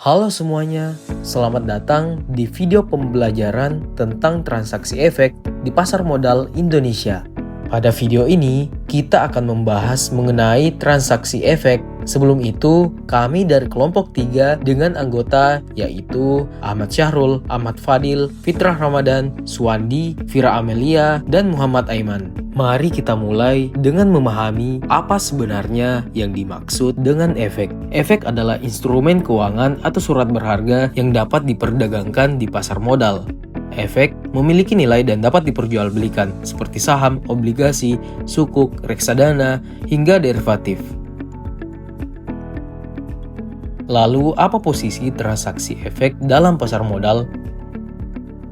Halo semuanya, selamat datang di video pembelajaran tentang transaksi efek di pasar modal Indonesia. Pada video ini, kita akan membahas mengenai transaksi efek. Sebelum itu, kami dari kelompok 3 dengan anggota yaitu Ahmad Syahrul, Ahmad Fadil, Fitrah Ramadan, Suwandi, Fira Amelia, dan Muhammad Aiman. Mari kita mulai dengan memahami apa sebenarnya yang dimaksud dengan efek. Efek adalah instrumen keuangan atau surat berharga yang dapat diperdagangkan di pasar modal. Efek memiliki nilai dan dapat diperjualbelikan seperti saham, obligasi, sukuk, reksadana, hingga derivatif. Lalu, apa posisi transaksi efek dalam pasar modal?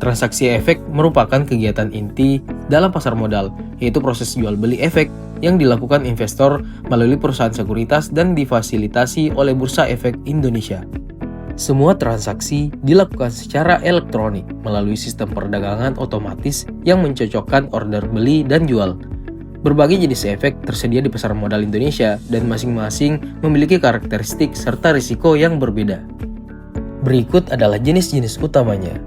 Transaksi efek merupakan kegiatan inti dalam pasar modal, yaitu proses jual beli efek yang dilakukan investor melalui perusahaan sekuritas dan difasilitasi oleh Bursa Efek Indonesia. Semua transaksi dilakukan secara elektronik melalui sistem perdagangan otomatis yang mencocokkan order beli dan jual. Berbagai jenis efek tersedia di pasar modal Indonesia dan masing-masing memiliki karakteristik serta risiko yang berbeda. Berikut adalah jenis-jenis utamanya.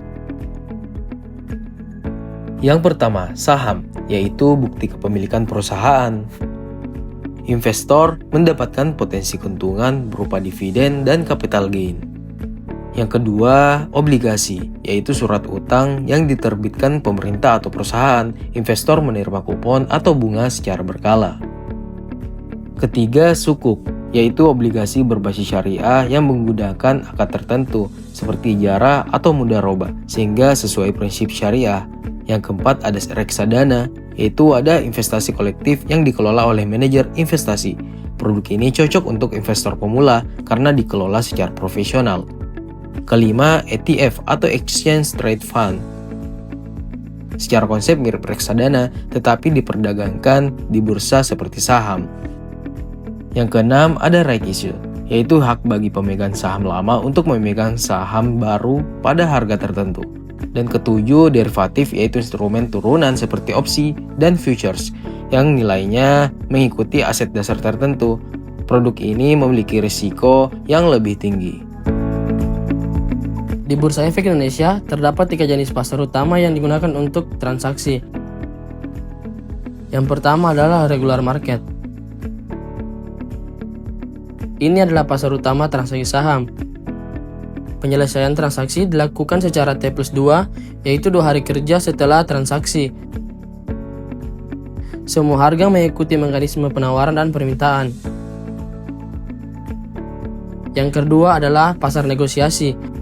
Yang pertama, saham, yaitu bukti kepemilikan perusahaan. Investor mendapatkan potensi keuntungan berupa dividen dan capital gain. Yang kedua, obligasi, yaitu surat utang yang diterbitkan pemerintah atau perusahaan. Investor menerima kupon atau bunga secara berkala. Ketiga, sukuk, yaitu obligasi berbasis syariah yang menggunakan akad tertentu seperti ijarah atau mudharabah sehingga sesuai prinsip syariah. Yang keempat, ada reksadana, yaitu ada investasi kolektif yang dikelola oleh manajer investasi. Produk ini cocok untuk investor pemula karena dikelola secara profesional. Kelima, ETF atau Exchange Trade Fund. Secara konsep mirip reksadana, tetapi diperdagangkan di bursa seperti saham. Yang keenam, ada right issue, yaitu hak bagi pemegang saham lama untuk memegang saham baru pada harga tertentu. Dan ketujuh, derivatif, yaitu instrumen turunan seperti opsi dan futures, yang nilainya mengikuti aset dasar tertentu. Produk ini memiliki risiko yang lebih tinggi. Di Bursa Efek Indonesia, terdapat 3 jenis pasar utama yang digunakan untuk transaksi. Yang pertama adalah regular market. Ini adalah pasar utama transaksi saham. Penyelesaian transaksi dilakukan secara T+2, yaitu 2 hari kerja setelah transaksi. Semua harga mengikuti mekanisme penawaran dan permintaan. Yang kedua adalah pasar negosiasi.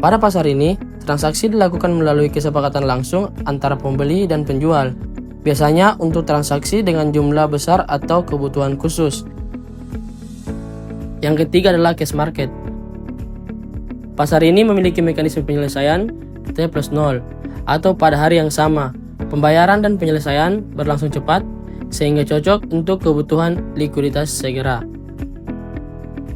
Pada pasar ini, transaksi dilakukan melalui kesepakatan langsung antara pembeli dan penjual, biasanya untuk transaksi dengan jumlah besar atau kebutuhan khusus. Yang ketiga adalah cash market. Pasar ini memiliki mekanisme penyelesaian T+0 atau pada hari yang sama. Pembayaran dan penyelesaian berlangsung cepat sehingga cocok untuk kebutuhan likuiditas segera.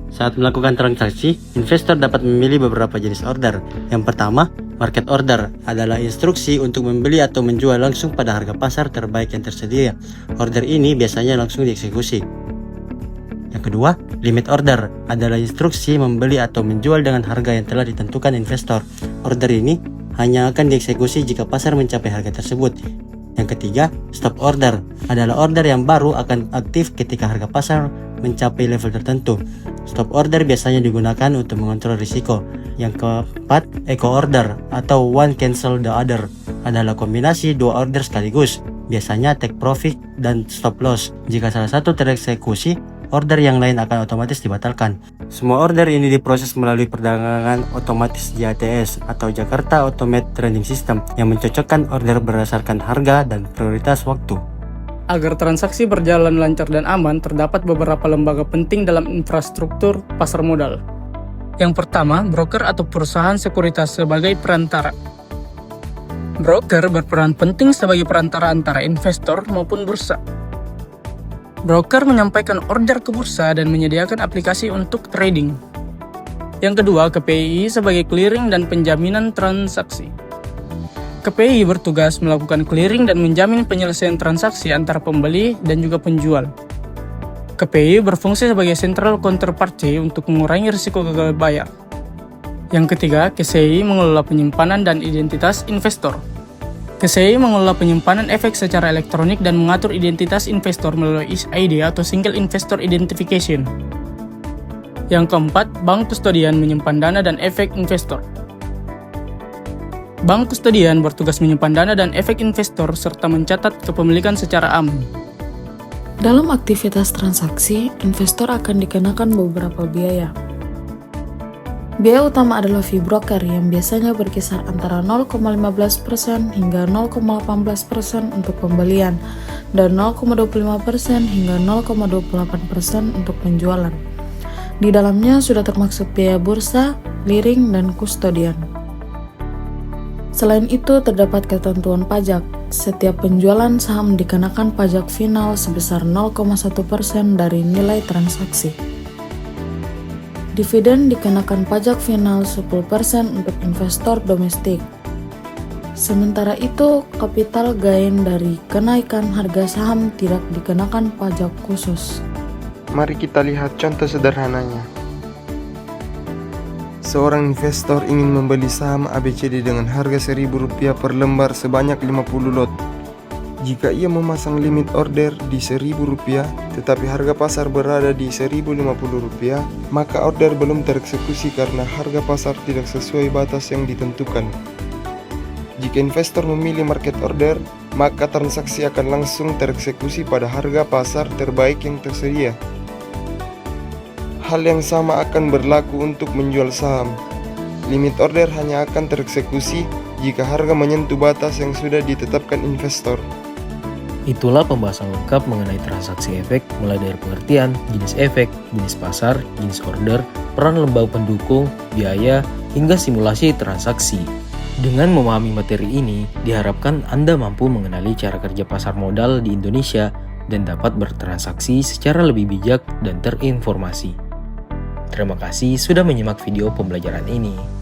Saat melakukan transaksi, investor dapat memilih beberapa jenis order. Yang pertama, market order adalah instruksi untuk membeli atau menjual langsung pada harga pasar terbaik yang tersedia. Order ini biasanya langsung dieksekusi. Yang kedua, limit order adalah instruksi membeli atau menjual dengan harga yang telah ditentukan investor. Order ini hanya akan dieksekusi jika pasar mencapai harga tersebut. Yang ketiga, stop order adalah order yang baru akan aktif ketika harga pasar mencapai level tertentu. Stop order biasanya digunakan untuk mengontrol risiko. Yang keempat, eco order atau one cancel the other adalah kombinasi 2 order sekaligus. Biasanya take profit dan stop loss. Jika salah satu tereksekusi, order yang lain akan otomatis dibatalkan. Semua order ini diproses melalui perdagangan otomatis JATS atau Jakarta Automated Trading System yang mencocokkan order berdasarkan harga dan prioritas waktu. Agar transaksi berjalan lancar dan aman, terdapat beberapa lembaga penting dalam infrastruktur pasar modal. Yang pertama, broker atau perusahaan sekuritas sebagai perantara. Broker berperan penting sebagai perantara antara investor maupun bursa. Broker menyampaikan order ke bursa dan menyediakan aplikasi untuk trading. Yang kedua, KPI sebagai clearing dan penjaminan transaksi. KPI bertugas melakukan clearing dan menjamin penyelesaian transaksi antara pembeli dan juga penjual. KPI berfungsi sebagai central counterparty untuk mengurangi risiko gagal bayar. Yang ketiga, KCI mengelola penyimpanan dan identitas investor. KCI mengelola penyimpanan efek secara elektronik dan mengatur identitas investor melalui ID atau Single Investor Identification. Yang keempat, bank kustodian menyimpan dana dan efek investor. Bank kustodian bertugas menyimpan dana dan efek investor serta mencatat kepemilikan secara aman. Dalam aktivitas transaksi, investor akan dikenakan beberapa biaya. Biaya utama adalah fee broker yang biasanya berkisar antara 0,15% hingga 0,18% untuk pembelian dan 0,25% hingga 0,28% untuk penjualan. Di dalamnya sudah termasuk biaya bursa, clearing, dan kustodian. Selain itu, terdapat ketentuan pajak. Setiap penjualan saham dikenakan pajak final sebesar 0,1% dari nilai transaksi. Dividen dikenakan pajak final 10% untuk investor domestik. Sementara itu, capital gain dari kenaikan harga saham tidak dikenakan pajak khusus. Mari kita lihat contoh sederhananya. Seorang investor ingin membeli saham ABCD dengan harga Rp1.000 per lembar sebanyak 50 lot. Jika ia memasang limit order di Rp1.000, tetapi harga pasar berada di Rp1.050, maka order belum tereksekusi karena harga pasar tidak sesuai batas yang ditentukan. Jika investor memilih market order, maka transaksi akan langsung tereksekusi pada harga pasar terbaik yang tersedia. Hal yang sama akan berlaku untuk menjual saham. Limit order hanya akan tereksekusi jika harga menyentuh batas yang sudah ditetapkan investor. Itulah pembahasan lengkap mengenai transaksi efek, mulai dari pengertian, jenis efek, jenis pasar, jenis order, peran lembaga pendukung, biaya, hingga simulasi transaksi. Dengan memahami materi ini, diharapkan Anda mampu mengenali cara kerja pasar modal di Indonesia dan dapat bertransaksi secara lebih bijak dan terinformasi. Terima kasih sudah menyimak video pembelajaran ini.